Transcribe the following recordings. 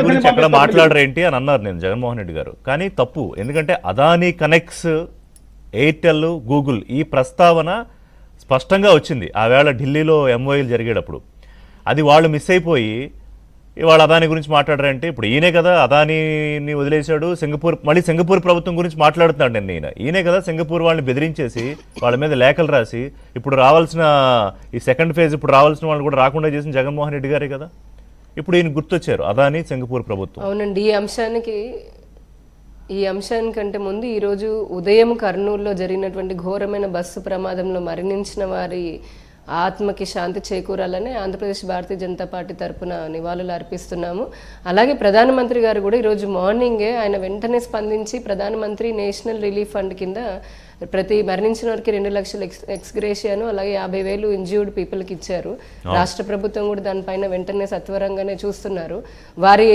గురించి ఎక్కడ మాట్లాడరేంటి అని అన్నారు నేను జగన్మోహన్ రెడ్డి గారు. కానీ తప్పు. ఎందుకంటే అదానీ కనెక్ట్స్, ఎయిర్టెల్, గూగుల్ ఈ ప్రస్తావన స్పష్టంగా వచ్చింది ఆ వేళ ఢిల్లీలో ఎంఓఏలు జరిగేటప్పుడు. అది వాళ్ళు మిస్ అయిపోయి ఇవాళ అదానీ గురించి మాట్లాడారంటే ఇప్పుడు ఈయనే కదా అదానీని వదిలేశాడు. సింగపూర్ మళ్ళీ సింగపూర్ ప్రభుత్వం గురించి మాట్లాడుతున్నాడు నేను. ఈయనే కదా సింగపూర్ వాళ్ళని బెదిరించేసి వాళ్ళ మీద లేఖలు రాసి ఇప్పుడు రావాల్సిన ఈ సెకండ్ ఫేజ్ ఇప్పుడు రావాల్సిన వాళ్ళు కూడా రాకుండా చేసిన జగన్మోహన్ రెడ్డి గారే కదా. ఇప్పుడు ఈయన గుర్తొచ్చారు అదానీ సింగపూర్ ప్రభుత్వం. అవునండి. ఈ అంశానికంటే ముందు ఈరోజు ఉదయం కర్నూలులో జరిగినటువంటి ఘోరమైన బస్సు ప్రమాదంలో మరణించిన వారి ఆత్మకి శాంతి చేకూరాలని ఆంధ్రప్రదేశ్ భారతీయ జనతా పార్టీ తరఫున నివాళులు అర్పిస్తున్నాము. అలాగే ప్రధానమంత్రి గారు కూడా ఈరోజు మార్నింగే ఆయన వెంటనే స్పందించి ప్రధానమంత్రి నేషనల్ రిలీఫ్ ఫండ్ కింద ప్రతి మరణించిన వారికి 2 లక్షల ఎక్స్గ్రేషియాను అలాగే 50,000 ఇంజ్యూర్డ్ పీపుల్కి ఇచ్చారు. రాష్ట్ర ప్రభుత్వం కూడా దానిపైన వెంటనే సత్వరంగానే చూస్తున్నారు. వారి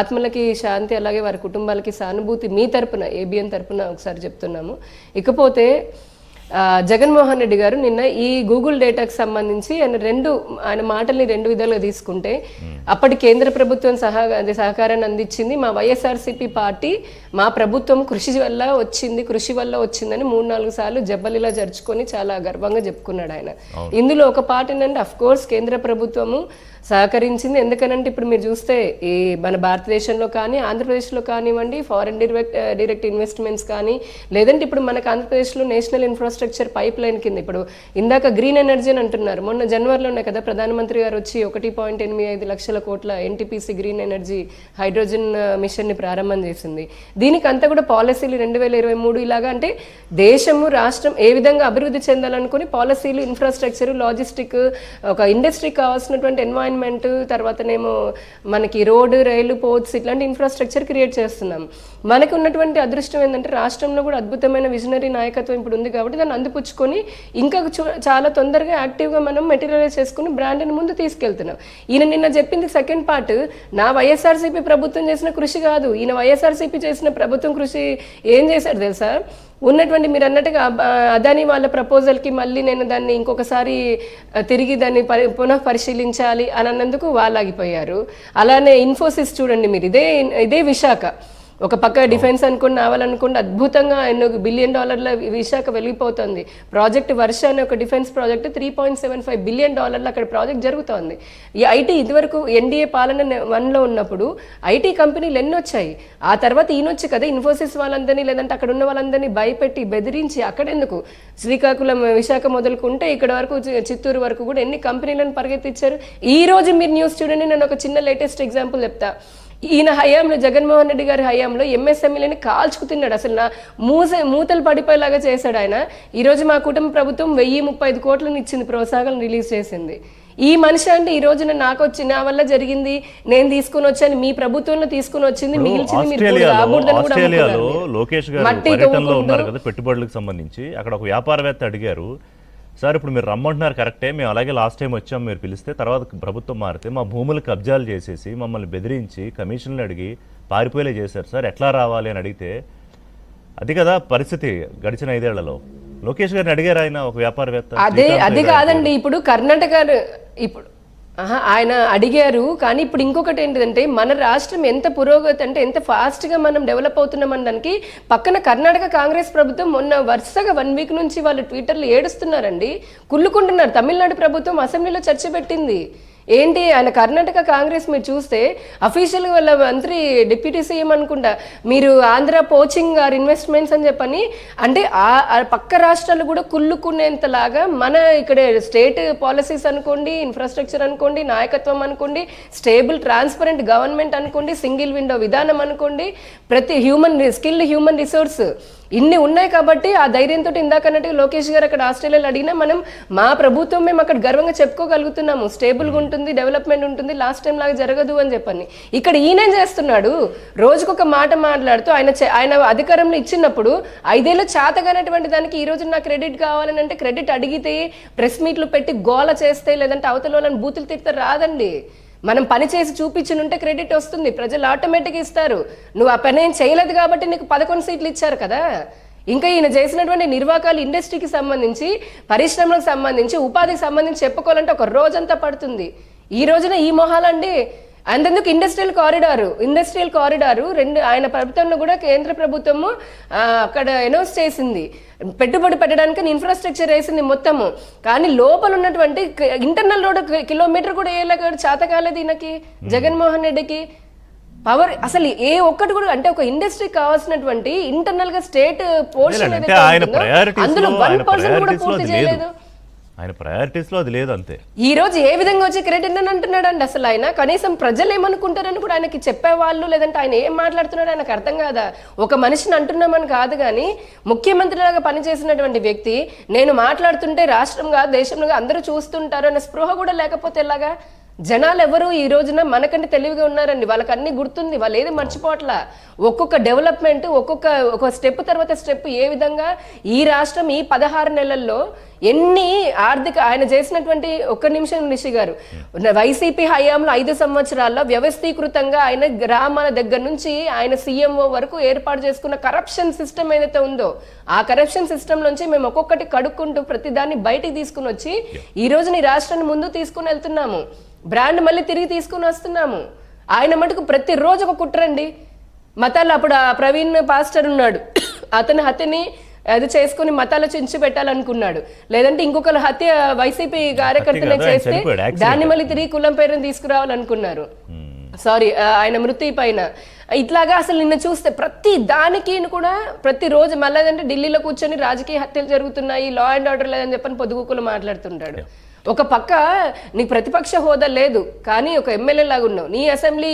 ఆత్మలకి శాంతి అలాగే వారి కుటుంబాలకి సానుభూతి మీ తరపున ఏబిఎన్ తరపున ఒకసారి చెప్తున్నాము. ఇకపోతే జగన్మోహన్ రెడ్డి గారు నిన్న ఈ గూగుల్ డేటాకు సంబంధించి ఆయన మాటల్ని 2 విధాలుగా తీసుకుంటే అప్పటి కేంద్ర ప్రభుత్వం సహకారాన్ని అందించింది మా వైఎస్ఆర్సీపీ పార్టీ, మా ప్రభుత్వం కృషి వల్ల వచ్చిందని 3-4 సార్లు జబ్బలిలా జరుచుకొని చాలా గర్వంగా చెప్పుకున్నాడు ఆయన. ఇందులో ఒక పార్ట్ ఏంటంటే అఫ్ కోర్స్ కేంద్ర ప్రభుత్వము సహకరించింది. ఎందుకనంటే ఇప్పుడు మీరు చూస్తే ఈ మన భారతదేశంలో కానీ ఆంధ్రప్రదేశ్లో కానివ్వండి ఫారెన్ డైరెక్ట్ ఇన్వెస్ట్మెంట్స్ కానీ లేదంటే ఇప్పుడు మనకు ఆంధ్రప్రదేశ్లో నేషనల్ ఇన్ఫ్రాస్ట్రక్చర్ పైప్ లైన్ కింద ఇప్పుడు ఇందాక గ్రీన్ ఎనర్జీ అని అంటున్నారు. మొన్న జనవరిలోనే కదా ప్రధానమంత్రి గారు వచ్చి 1.85 లక్షల కోట్ల ఎన్టీపీసీ గ్రీన్ ఎనర్జీ హైడ్రోజన్ మిషన్ని ప్రారంభం చేసింది. దీనికి అంతా కూడా పాలసీలు 2023 ఇలాగా అంటే దేశము రాష్ట్రం ఏ విధంగా అభివృద్ధి చెందాలనుకుని పాలసీలు ఇన్ఫ్రాస్ట్రక్చర్ లాజిస్టిక్ ఒక ఇండస్ట్రీకి కావాల్సినటువంటి ఎన్వైరన్మెంట్ తర్వాతనేమో మనకి రోడ్డు రైలు పోర్ట్స్ ఇట్లాంటి ఇన్ఫ్రాస్ట్రక్చర్ క్రియేట్ చేస్తున్నాం. మనకు ఉన్నటువంటి అదృష్టం ఏంటంటే రాష్ట్రంలో కూడా అద్భుతమైన విజనరీ నాయకత్వం ఇప్పుడు ఉంది కాబట్టి దాన్ని అందిపుచ్చుకొని ఇంకా చాలా తొందరగా యాక్టివ్గా మనం మెటీరియలైజ్ చేసుకుని బ్రాండ్ని ముందు తీసుకెళ్తున్నాం. ఈయన నిన్న చెప్పింది సెకండ్ పార్ట్ నా వైఎస్ఆర్సీపీ ప్రభుత్వం చేసిన కృషి కాదు. ఈయన వైఎస్ఆర్సీపీ చేసిన ప్రభుత్వం కృషి ఏం చేశాడు తెలుసా? ఉన్నటువంటి మీరు అన్నట్టుగా అదానీ వాళ్ళ ప్రపోజల్కి మళ్ళీ నేను దాన్ని ఇంకొకసారి తిరిగి దాన్ని పునః పరిశీలించాలి అని అన్నందుకు వాళ్ళు ఆగిపోయారు. అలానే ఇన్ఫోసిస్ చూడండి మీరు, ఇదే విశాఖ ఒక పక్క డిఫెన్స్ అనుకుని నావాలనుకుంటే అద్భుతంగా $1 బిలియన్ విశాఖ వెలిగిపోతుంది. ప్రాజెక్ట్ వర్ష అనే ఒక డిఫెన్స్ ప్రాజెక్ట్ $3.75 బిలియన్ అక్కడ ప్రాజెక్ట్ జరుగుతోంది. ఈ ఐటీ ఇదివరకు ఎన్డీఏ పాలన 1లో ఉన్నప్పుడు ఐటీ కంపెనీలు ఎన్ని వచ్చాయి. ఆ తర్వాత ఈయనొచ్చి కదా ఇన్ఫోసిస్ వాళ్ళందరినీ లేదంటే అక్కడ ఉన్న వాళ్ళందరినీ భయపెట్టి బెదిరించి అక్కడెందుకు శ్రీకాకుళం విశాఖ మొదలుకుంటే ఇక్కడ వరకు చిత్తూరు వరకు కూడా ఎన్ని కంపెనీలను పరిగెత్తించారు. ఈ రోజు మీరు న్యూస్ చూడండి. నేను ఒక చిన్న లేటెస్ట్ ఎగ్జాంపుల్ చెప్తా. ఈయన హయాంలో జగన్మోహన్ రెడ్డి గారి హయాంలో ఎంఎస్ఎంఈలని కాల్చుకు తిన్నాడు. అసలు మూతలు పడిపోయేలాగా చేశాడు ఆయన. ఈరోజు మా కుటుంబ ప్రభుత్వం 1035 కోట్లను ఇచ్చింది, ప్రోత్సాహకాలను రిలీజ్ చేసింది. ఈ మనిషి అంటే ఈ రోజున నాకు వచ్చి నా వల్ల జరిగింది నేను తీసుకుని వచ్చాను, మీ ప్రభుత్వంలో తీసుకుని వచ్చింది మిగిల్చింది పెట్టుబడులకు సంబంధించి అక్కడ ఒక వ్యాపారవేత్త అడిగారు, సార్ ఇప్పుడు మీరు రమ్మంటున్నారు కరెక్టే, మేము అలాగే లాస్ట్ టైం వచ్చాము మీరు పిలిస్తే, తర్వాత ప్రభుత్వం మారితే మా భూములు కబ్జాలు చేసేసి మమ్మల్ని బెదిరించి కమిషన్లు అడిగి పారిపోయేలా చేశారు సార్, ఎట్లా రావాలి అని అడిగితే అది కదా పరిస్థితి గడిచిన 5 ఏళ్లలో. లోకేష్ గారిని అడిగారు ఆయన ఒక వ్యాపారవేత్త. అది కాదండి, ఇప్పుడు కర్ణాటక ఇప్పుడు ఆయన అడిగారు. కానీ ఇప్పుడు ఇంకొకటి ఏంటిదంటే మన రాష్ట్రం ఎంత పురోగతి అంటే ఎంత ఫాస్ట్గా మనం డెవలప్ అవుతున్నాం అనడానికి పక్కన కర్ణాటక కాంగ్రెస్ ప్రభుత్వం మొన్న వరుసగా 1 వీక్ నుంచి వాళ్ళు ట్విట్టర్లో ఏడుస్తున్నారండి, కుళ్ళుకుంటున్నారు. తమిళనాడు ప్రభుత్వం అసెంబ్లీలో చర్చ పెట్టింది. ఏంటి ఆయన కర్ణాటక కాంగ్రెస్ మీరు చూస్తే అఫీషియల్గా వాళ్ళ మంత్రి డిప్యూటీ సీఎం అనుకుంటా మీరు ఆంధ్ర పోచింగ్ ఆర్ ఇన్వెస్ట్మెంట్స్ అని చెప్పని అంటే ఆ పక్క రాష్ట్రాలు కూడా కుళ్ళుకునేంతలాగా మన ఇక్కడ స్టేట్ పాలసీస్ అనుకోండి, ఇన్ఫ్రాస్ట్రక్చర్ అనుకోండి, నాయకత్వం అనుకోండి, స్టేబుల్ ట్రాన్స్పరెంట్ గవర్నమెంట్ అనుకోండి, సింగిల్ విండో విధానం అనుకోండి, ప్రతి స్కిల్డ్ హ్యూమన్ రిసోర్స్ ఇన్ని ఉన్నాయి. కాబట్టి ఆ ధైర్యంతో ఇందాకన్నట్టుగా లోకేష్ గారు అక్కడ ఆస్ట్రేలియాలో అడిగినా మనం మా ప్రభుత్వం మేము అక్కడ గర్వంగా చెప్పుకోగలుగుతున్నాము, స్టేబుల్గా ఉంటుంది, డెవలప్మెంట్ ఉంటుంది, లాస్ట్ టైం లాగా జరగదు అని చెప్పని. ఇక్కడ ఈయనేం చేస్తున్నాడు, రోజుకొక మాట మాట్లాడుతూ ఆయన అధికారంలో ఇచ్చినప్పుడు 5 ఏళ్ళు చేతగానటువంటి దానికి ఈ రోజు నాకు క్రెడిట్ కావాలని అంటే క్రెడిట్ అడిగితే ప్రెస్ మీట్లు పెట్టి గోల చేస్తే లేదంటే అవతల వాళ్ళని బూతులు తిడితే రాదండి. మనం పని చేసి చూపించుంటే క్రెడిట్ వస్తుంది, ప్రజలు ఆటోమేటిక్గా ఇస్తారు. నువ్వు ఆ పని ఏం చేయలేదు కాబట్టి నీకు 11 సీట్లు ఇచ్చారు కదా. ఇంకా ఈయన చేసినటువంటి నిర్వాకాలు ఇండస్ట్రీకి సంబంధించి, పరిశ్రమలకు సంబంధించి, ఉపాధికి సంబంధించి చెప్పుకోవాలంటే ఒక రోజంతా పడుతుంది. ఈ రోజున ఈ మొహాలండి అంతెందుకు ఇండస్ట్రియల్ కారిడారు రెండు ఆయన ప్రభుత్వంలో కూడా కేంద్ర ప్రభుత్వము అక్కడ అనౌన్స్ చేసింది, పెట్టుబడి పెట్టడానికి ఇన్ఫ్రాస్ట్రక్చర్ వేసింది మొత్తము. కానీ లోపల ఉన్నటువంటి ఇంటర్నల్ రోడ్ కిలోమీటర్ కూడా వేయలేక చేత కాలేదు ఈయనకి, జగన్మోహన్ రెడ్డికి. పవర్ అసలు ఏ ఒక్కటి కూడా, అంటే ఒక ఇండస్ట్రీ కావాల్సినటువంటి ఇంటర్నల్ గా స్టేట్ పోర్షన్ అంటే ఆయన అందులో 1% కూడా పూర్తి చేయలేదు. ఆయన ప్రయారిటీస్ లో అది లేదు అంతే. ఈ రోజు ఏ విధంగా వచ్చి క్రెడిట్ అని అంటున్నాడండి అసలు ఆయన. కనీసం ప్రజలు ఏమనుకుంటారని కూడా ఆయనకి చెప్పేవాళ్ళు, లేదంటే ఆయన ఏం మాట్లాడుతున్నాడు ఆయనకు అర్థం కాదా. ఒక మనిషిని అంటున్నామని కాదు, కానీ ముఖ్యమంత్రిలాగా పనిచేసినటువంటి వ్యక్తి నేను మాట్లాడుతుంటే రాష్ట్రం కాదు దేశంలో అందరూ చూస్తుంటారు అనే స్పృహ కూడా లేకపోతే ఎలాగా. జనాలు ఎవరు ఈ రోజున మనకంటే తెలివిగా ఉన్నారండి, వాళ్ళకి అన్ని గుర్తుంది, వాళ్ళు ఏది మర్చిపోవట్లా. ఒక్కొక్క డెవలప్మెంట్ ఒక స్టెప్ తర్వాత స్టెప్ ఏ విధంగా ఈ రాష్ట్రం ఈ 16 నెలల్లో ఎన్ని ఆయన చేసినటువంటి, ఒక్క నిమిషం నిషి గారు, వైసీపీ హయాంలో 5 సంవత్సరాల్లో వ్యవస్థీకృతంగా ఆయన గ్రామాల దగ్గర నుంచి ఆయన సీఎంఓ వరకు ఏర్పాటు చేసుకున్న కరప్షన్ సిస్టమ్ ఏదైతే ఉందో, ఆ కరప్షన్ సిస్టమ్ నుంచి మేము ఒక్కొక్కటి కడుక్కుంటూ ప్రతి దాన్ని బయటికి తీసుకుని వచ్చి ఈ రోజున ఈ రాష్ట్రాన్ని ముందు తీసుకుని వెళ్తున్నాము. బ్రాండ్ మళ్ళీ తిరిగి తీసుకుని వస్తున్నాము. ఆయన మటుకు ప్రతిరోజు ఒక కుట్రండి. మతాలు అప్పుడు ఆ ప్రవీణ్ పాస్టర్ ఉన్నాడు, అతని హత్యని అది చేసుకుని మతాలు చించి పెట్టాలనుకున్నాడు, లేదంటే ఇంకొకరు హత్య వైసీపీ కార్యకర్తనే చేస్తే దాన్ని మళ్ళీ తిరిగి కులం పేరుని తీసుకురావాలనుకున్నారు. సారీ, ఆయన మృతి పైన ఇట్లాగా అసలు నిన్న చూస్తే ప్రతి దానికి కూడా ప్రతిరోజు మళ్ళీ అంటే ఢిల్లీలో కూర్చొని రాజకీయ హత్యలు జరుగుతున్నాయి, లా అండ్ ఆర్డర్ లేదని చెప్పని పొద్దుగుకులు మాట్లాడుతుంటాడు. ఒక పక్క నీకు ప్రతిపక్ష హోదా లేదు, కానీ ఒక ఎమ్మెల్యే లాగా ఉన్నావు, నీ అసెంబ్లీ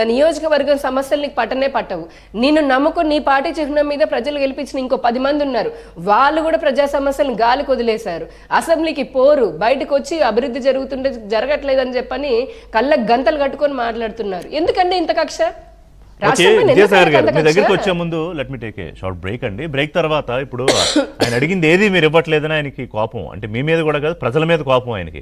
నియోజకవర్గం సమస్యలు నీకు పట్టనే పట్టవు. నిన్ను నమ్ముకొని నీ పార్టీ చిహ్నం మీద ప్రజలు గెలిపించిన ఇంకో 10 మంది ఉన్నారు, వాళ్ళు కూడా ప్రజా సమస్యలను గాలికి వదిలేశారు. అసెంబ్లీకి పోరు, బయటకు వచ్చి అభివృద్ధి జరగట్లేదని చెప్పని కళ్ళకు గంతలు కట్టుకొని మాట్లాడుతున్నారు. ఎందుకండి ఇంత కక్ష? విద్యాసాగర్ గారు, మీ దగ్గరికి వచ్చే ముందు let me take a short break అండి. బ్రేక్ తర్వాత ఇప్పుడు ఆయన అడిగింది ఏది మీరు ఇవ్వట్లేదని ఆయనకి కోపం, అంటే మీ మీద కూడా కాదు ప్రజల మీద కోపం ఆయనకి.